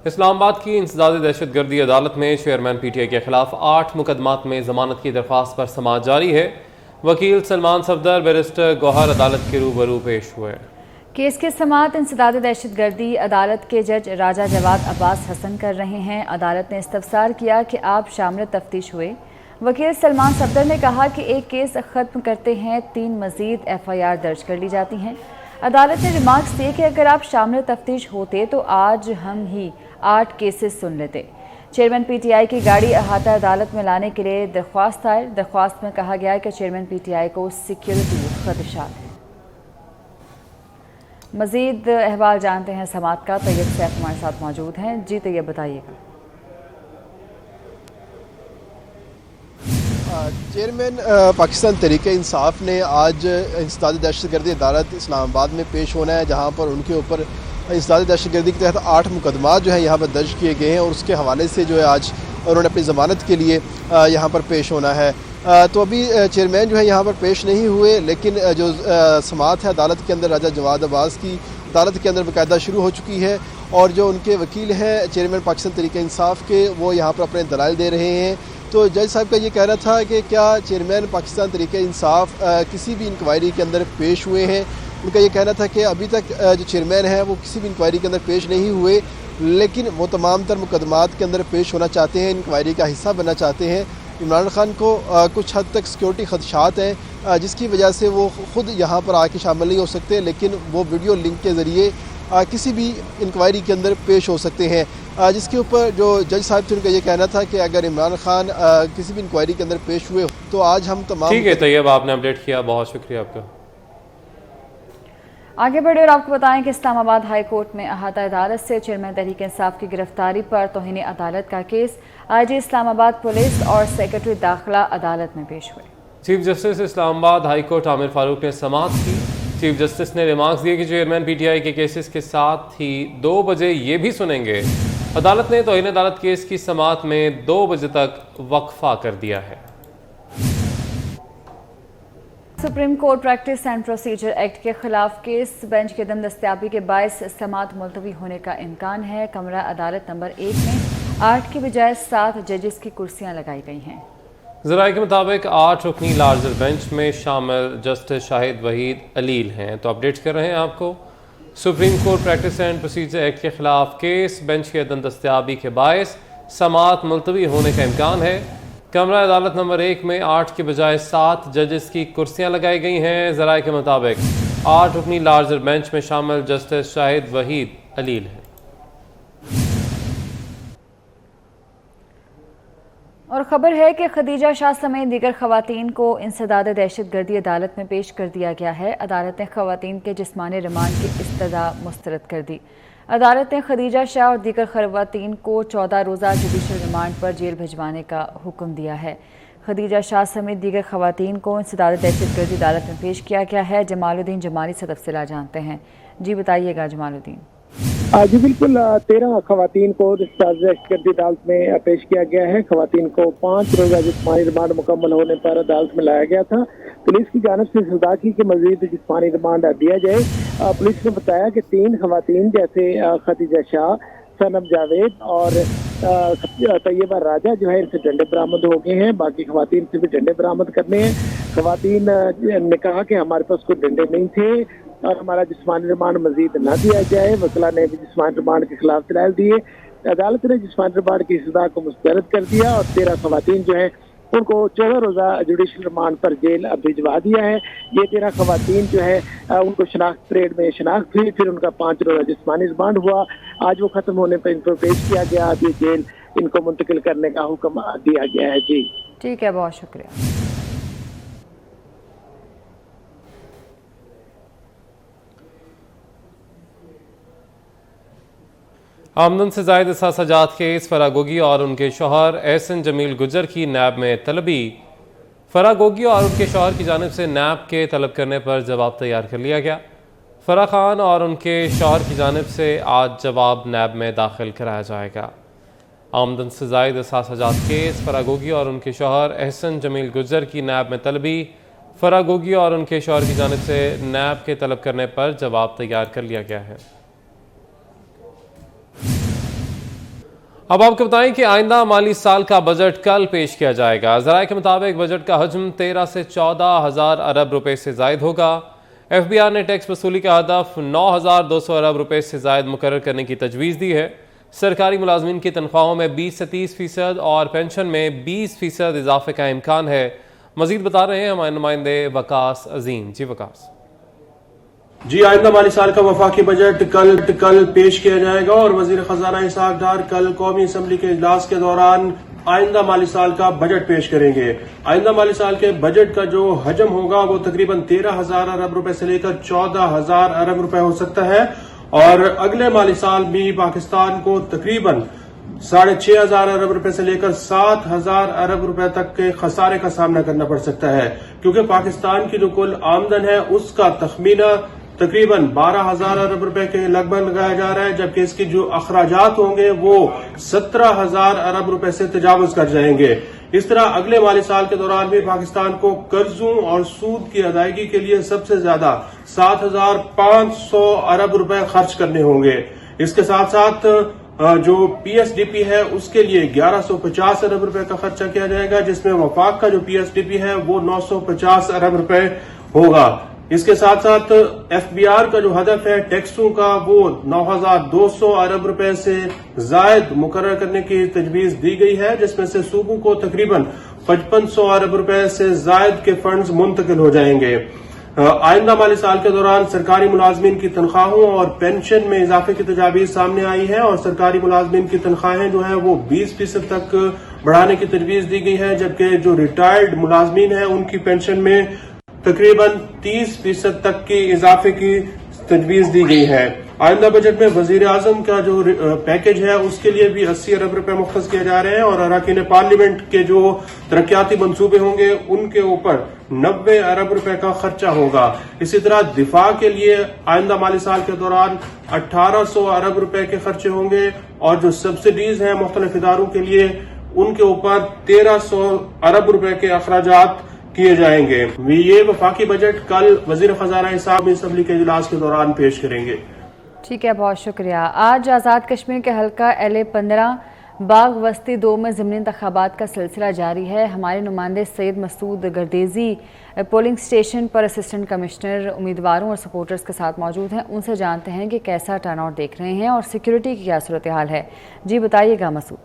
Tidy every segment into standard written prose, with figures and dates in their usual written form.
इस्लामाबाद की इंसदादी दहशतगर्दी अदालत में चेयरमैन PTI के खिलाफ 8 मुकदमात में जमानत की दरख्वास्त पर समाअत जारी है। वकील सलमान सफदर बैरिस्टर गौहर अदालत के रूबरू पेश हुए। केस की समाअत इंसदादी दहशतगर्दी अदालत के जज राजा जवाद अब्बास हसन कर रहे हैं। अदालत ने इस्तफसार किया कि आप शामिल तफ्तीश हुए। वकील सलमान सफदर ने कहा कि एक केस ख़त्म करते हैं 3 मज़ीद FIR दर्ज कर ली जाती हैं। अदालत ने रिमार्क्स दिए कि अगर आप शामिल तफ्तीश होते तो आज हम ही 8 केसेस सुन लेते। चेयरमैन PTI की गाड़ी अहाता अदालत में लाने के लिए दरख्वास्त आए। दरख्वास्त में कहा गया है कि चेयरमैन PTI को सिक्योरिटी खदशात है। मज़ीद अहवाल जानते हैं समात का। तैयब सैफ हमारे साथ मौजूद हैं। जी तैयब, बताइएगा। चेयरमैन पाकिस्तान तहरीक-ए-इंसाफ ने आज इंसदादी दहशतगर्दी अदालत इस्लामाबाद में पेश होना है, जहां पर उनके ऊपर इंसदादी दहशतगर्दी के तहत 8 मुकदमात जो है यहाँ पर दर्ज किए गए हैं और उसके हवाले से जो है आज उन्होंने अपनी ज़मानत के लिए यहाँ पर पेश होना है। तो अभी चेयरमैन जो है यहाँ पर पेश नहीं हुए, लेकिन जो समाअत है अदालत के अंदर राजा जवाद अब्बास की अदालत के अंदर बाकायदा शुरू हो चुकी है और जो उनके वकील हैं चेयरमैन पाकिस्तान तहरीक-ए-इंसाफ के, वो यहाँ पर अपने दलाइल दे रहे हैं। तो जज साहब का ये कहना था कि क्या चेयरमैन पाकिस्तान तहरीक-ए-इंसाफ किसी भी इंक्वायरी के अंदर पेश हुए हैं। उनका ये कहना था कि अभी तक जो चेयरमैन है वो किसी भी इंक्वायरी के अंदर पेश नहीं हुए, लेकिन वो तमाम तर मुकदमात के अंदर पेश होना चाहते हैं, इंक्वायरी का हिस्सा बनना चाहते हैं। इमरान खान को कुछ हद तक सिक्योरिटी खदशात हैं, जिसकी वजह से वो ख़ुद यहाँ पर आके शामिल नहीं हो सकते, लेकिन वो वीडियो लिंक के ज़रिए किसी भी इंक्वायरी के अंदर पेश हो सकते हैं। जिसके ऊपर जो जज साहब थे उनका ये कहना था कि अगर इमरान खान किसी भी इंक्वायरी के अंदर पेश हुए तो आज हम तमाम। ठीक है तैयब, आपने अपडेट किया, बहुत शुक्रिया आपका। आगे बढ़े और आपको बताएं कि इस्लामाबाद हाई कोर्ट में अहाता अदालत से चेयरमैन तहरीक इंसाफ की गिरफ्तारी पर तौहीन अदालत का केस IG इस्लामाबाद पुलिस और सेक्रेटरी दाखिला अदालत में पेश हुए। Chief justice Islamabad high court Aamir Farooq ने समाअत की। चीफ जस्टिस ने रिमार्क्स दिए कि चेयरमैन PTI के केसेस के साथ ही 2 बजे ये भी सुनेंगे। अदालत ने तौहीन अदालत केस की समाअत में 2 बजे तक वक्फा कर दिया है। Supreme court practice and procedure act के खिलाफ केस बेंच के दम दस्तयाबी के बायस समाअत मुलतवी होने का इम्कान है। कमरा अदालत नंबर 1 में 8 की बजाय 7 जजेस की कुर्सियां लगाई गई हैं। ज़राए के मुताबिक 8 रुकनी लार्जर बेंच में शामिल जस्टिस शाहिद वहीद अलील हैं। तो अपडेट कर रहे हैं आपको। Supreme court practice and procedure act के खिलाफ केस बेंच के दम दस्तयाबी के बायस समाअत मुलतवी होने का इम्कान है। कमरा अदालत नंबर 1 में 8 के बजाय 7 जजेस की कुर्सियां लगाई गई हैं। ज़राए के मुताबिक 8 रुकनी लार्जर बेंच में शामिल जस्टिस शाहिद वहीद अलील हैं। और ख़बर है कि खदीजा शाह समेत दीगर ख़वातीन को इंसदाद दहशतगर्दी अदालत में पेश कर दिया गया है। अदालत ने ख़वातीन के जिस्मानी रिमांड की इस्तदा मुस्तरद कर दी। अदालत ने खदीजा शाह और दीगर ख़वातीन को 14 रोज़ा जुडिशल रिमांड पर जेल भिजवाने का हुक्म दिया है। खदीजा शाह समेत दीगर ख़वातीन को इंसदाद दहशतगर्दी अदालत में पेश किया गया है। जमालुद्दीन जमाली से तफसीलात जानते हैं। जी बताइएगा जमालुद्दीन। जी बिल्कुल, 13 खवातीन को दहशतगर्दी अदालत में पेश किया गया है। खवातीन को 5 रोज़ा जिस्मानी रिमांड मुकम्मल होने पर अदालत में लाया गया था। पुलिस की जानिब से सजा की कि मजीद जिस्मानी रिमांड दिया जाए। पुलिस ने बताया कि 3 खवातीन जैसे खदीजा शाह, सनम जावेद और तैयबा राजा जो है इनसे डंडे बरामद हो गए हैं। बाकी खवातीन से भी डंडे बरामद करने हैं। खवातीन ने कहा कि हमारे पास कोई डंडे नहीं थे और हमारा जिस्मानी रिमांड मजीद न दिया जाए। वकला ने भी जिस्मानी रिमांड के खिलाफ दलाइल दिए। अदालत ने जिस्मानी रिमांड की सजा को मुस्तरद कर दिया और 13 खवातीन जो है उनको 14 रोज़ा जुडिशल रिमांड पर जेल भिजवा दिया है। ये 13 खवातीन जो है उनको शनाख्त परेड में शनाख्त हुई, फिर उनका 5 रोज़ा जिस्मानी रिमांड हुआ। आज वो खत्म होने पर इनको पेश किया गया। अब ये जेल इनको मुंतकिल करने का हुक्म दिया गया है। जी ठीक है, बहुत शुक्रिया। आमदन से जायद एहसासाजात केस फरागोगी और उनके शौहर एहसन जमील गुजर की नैब में तलबी। फरागोगी और उनके शौहर की जानिब से नैब के तलब करने पर जवाब तैयार कर लिया गया। फरा खान और उनके शौहर की जानिब से आज जवाब नैब में दाखिल कराया जाएगा। आमदन से जायद एहसासाजात केस फरागोगी और उनके शौहर एहसन जमील गुजर की नैब में तलबी। फरागोगी और उनके शौहर की जानिब से नैब के तलब करने पर जवाब तैयार कर लिया गया है। अब आपको बताएं कि आइंदा माली साल का बजट कल पेश किया जाएगा। ज़राए के मुताबिक बजट का हजम 13 से 14 हज़ार अरब रुपए से जायद होगा। FBI ने टैक्स वसूली का हदफ 9,200 अरब रुपए से जायद मुकर्रर करने की तजवीज़ दी है। सरकारी मुलाजमीन की तनख्वाहों में 20 से 30% और पेंशन में 20% इजाफे का इम्कान है। मजीद बता रहे हैं हमारे नुमाइंदे वकास अजीम। जी वकास। जी, आइंदा माली साल का वफाकी बजट कल पेश किया जाएगा और वजीर खजाना इसहाक डार कल कौमी असम्बली के इजलास के दौरान आइंदा माली साल का बजट पेश करेंगे। आइंदा माली साल के बजट का जो हजम होगा वो तकरीबन 13,000 अरब रुपए से लेकर 14,000 अरब रुपए हो सकता है और अगले माली साल भी पाकिस्तान को तकरीबन 6,500 अरब रुपए से लेकर 7,000 अरब रुपए तक के खसारे का सामना करना पड़ सकता है, क्योंकि पाकिस्तान की जो कुल आमदन है उसका तखमीना तकरीबन 12,000 अरब रुपए के लगभग लगाया जा रहा है, जबकि इसकी जो अखराजात होंगे वो 17,000 अरब रुपए से तजावुज कर जाएंगे। इस तरह अगले माली साल के दौरान भी पाकिस्तान को कर्जों और सूद की अदायगी के लिए सबसे ज्यादा 7,500 अरब रुपए खर्च करने होंगे। इसके साथ साथ जो PSDP है उसके लिए 1,150 अरब रुपए का खर्चा किया जाएगा, जिसमें वफाक का जो PSDP है वो 950 अरब रुपए होगा। इसके साथ साथ FBR का जो हदफ है टैक्सों का वो 9,200 अरब रुपए से जायद मुकर्रर करने की तजवीज दी गई है, जिसमें से सूबों को तकरीबन 5,500 अरब रुपए से जायद के फंड्स मुंतकिल हो जाएंगे। आइंदा माली साल के दौरान सरकारी मुलाजमीन की तनख्वाहों और पेंशन में इजाफे की तजावीज सामने आई है और सरकारी मुलाजमीन की तनख्वाहें जो है वो 20% तक बढ़ाने की तजवीज दी गई है, जबकि जो रिटायर्ड मुलाजमीन है उनकी पेंशन में तकरीबन 30% तक की इजाफे की तजवीज दी गई है। आइंदा बजट में वजीर आजम का जो पैकेज है उसके लिए भी 80 अरब रुपए मुख्तस किए जा रहे हैं और अरकान पार्लियामेंट के जो तरक्याती मंसूबे होंगे उनके ऊपर 90 अरब रुपए का खर्चा होगा। इसी तरह दिफा के लिए आइंदा माली साल के दौरान 1,800 अरब रुपए के खर्चे होंगे और जो सब्सिडीज हैं मुख्तलिफ इदारों के लिए उनके ऊपर 1,300 अरब रुपए के अखराजात किए जाएंगे। ये वफाकी बजट कल वजीर खजाना इसहाक असम्बली के इजलास के दौरान पेश करेंगे। ठीक है, बहुत शुक्रिया। आज आज़ाद कश्मीर के हल्का LA-15 बाग वस्ती 2 में ज़िमनी इंतखाबात का सिलसिला जारी है। हमारे नुमाइंदे सैयद मसूद गर्देजी पोलिंग स्टेशन पर असिस्टेंट कमिश्नर उम्मीदवारों और सपोर्टर्स के साथ मौजूद हैं। उनसे जानते हैं कि कैसा टर्नआउट देख रहे हैं और सिक्योरिटी की क्या सूरत हाल है। जी बताइएगा मसूद।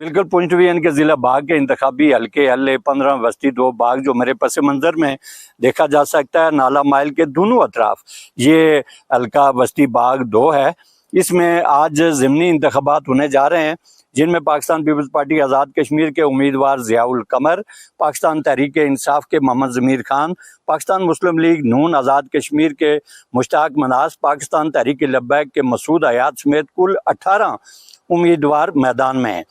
बिल्कुल पुंछ डिवीजन के जिला बाग के इंतखाबी हल्के LA-15 वस्ती 2 बाग जो मेरे पस मंजर में देखा जा सकता है, नाला माइल के दोनों अतराफ ये हल्का वस्ती बाग 2 है। इसमें आज ज़िमनी इंतखाबात होने जा रहे हैं, जिनमें पाकिस्तान पीपल्स पार्टी आज़ाद कश्मीर के उम्मीदवार ज़ियाउल कमर, पाकिस्तान तहरीक इंसाफ के मोहम्मद ज़मीर खान, पाकिस्तान मुस्लिम लीग नून आज़ाद कश्मीर के मुश्ताक मनास, पाकिस्तान तहरीक लब्बैक के मसूद हयात समेत कुल 18 उम्मीदवार मैदान में हैं।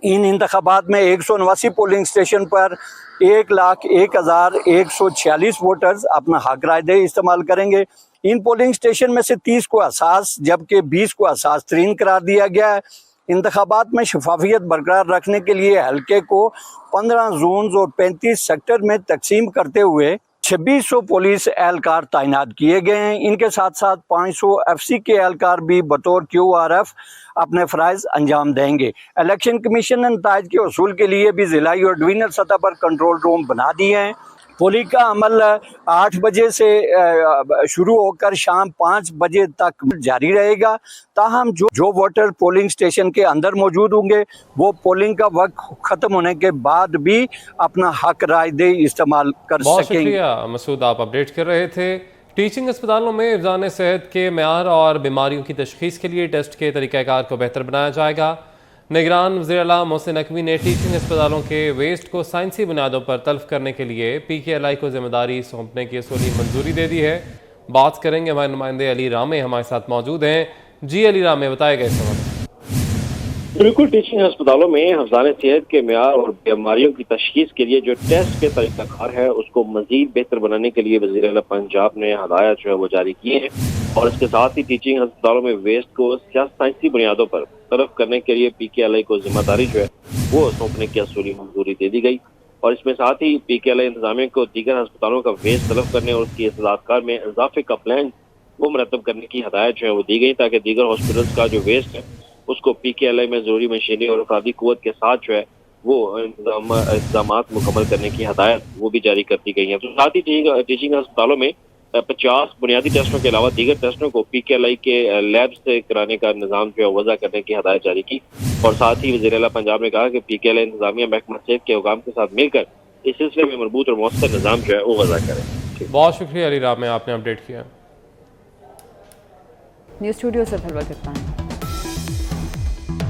इन इंतखाबात में 189 पोलिंग स्टेशन पर 1,01,146 वोटर्स अपना हक रायदही इस्तेमाल करेंगे। इन पोलिंग स्टेशन में से 30 को असास जबकि 20 को असास तरीन करार दिया गया है। इंतखाबात में शफाफियत बरकरार रखने के लिए हल्के को 15 जोन्स और 35 सेक्टर में तकसीम करते हुए 2600 पुलिस एहलकार तैनात किए गए हैं। इनके साथ साथ 500 FC के एहलकार भी बतौर QRF अपने फ़राइज़ अंजाम देंगे। इलेक्शन कमीशन ने नताइज के वसूल के लिए भी ज़िलाई और डिवीजनल सतह पर कंट्रोल रूम बना दिए हैं। पोलिंग का अमल 8 बजे से शुरू होकर शाम 5 बजे तक जारी रहेगा। ताहम जो वोटर पोलिंग स्टेशन के अंदर मौजूद होंगे वो पोलिंग का वक्त खत्म होने के बाद भी अपना हक रायदही इस्तेमाल कर बहुत सकेंगे। शुक्रिया मसूद, आप अपडेट कर रहे थे। टीचिंग अस्पतालों में हिफ़्ज़ान सेहत के मेयार और बीमारियों की तशख़ीस के लिए टेस्ट के तरीक़ाकार को बेहतर बनाया जाएगा। निगरान वज़ीर आला मोहसिन नकवी ने टीचिंग अस्पतालों के वेस्ट को साइंसी बुनियादों पर तल्फ़ करने के लिए PKLI को जिम्मेदारी सौंपने की असूली मंजूरी दे दी है। बात करेंगे, हमारे नुमाइंदे अली रामे हमारे साथ मौजूद हैं। जी अली रामे, बताएगा इस वक्त। बिल्कुल, टीचिंग अस्पतालों में हिफ़्ज़ान सेहत के मेयार और बीमारियों की तशख़ीस के लिए जो टेस्ट के तरीक़ाकार है उसको मज़ीद बेहतर बनाने के लिए वज़ीर आला पंजाब ने हदायत जो है वो जारी किए हैं और इसके साथ ही टीचिंग अस्पतालों में वेस्ट को साइंसी बुनियादों पर तलब करने के लिए PKLI को जिम्मेदारी जो है वो सौंपने की असूली मंजूरी दे दी गई और इसमें साथ ही PKLI इंतजामिया को दीगर अस्पतालों का वेस्ट तलब करने और उसकी इस्तेदादकार में इजाफे का प्लान वो मुरतब करने की हदायत जो है वो दी गई, ताकि दीगर हॉस्पिटल्स का जो वेस्ट है उसको PKLI में जरूरी मशीनरी और अफरादी कुव्वत के साथ जो है वो इंतजाम मुकम्मल करने की हदायत वो भी जारी कर दी गई है। तो साथ ही टीचिंग अस्पतालों में 50 बुनियादी टेस्टों के अलावा दीगर टेस्टों को PKLI के लैब से कराने का निज़ाम जो है वज़ा करने की हदायत जारी की। और साथ ही वज़ीर आला पंजाब ने कहा कि PKLI इंतजामिया महकमा सेहत के हुकाम के साथ मिलकर इस सिलसिले में मरबूत और मौसर निज़ाम जो है वो वज़ा करें। बहुत शुक्रिया अली राम, में आपने अपडेट किया। न्यूज़ स्टूडियो से फिलहाल इतना है।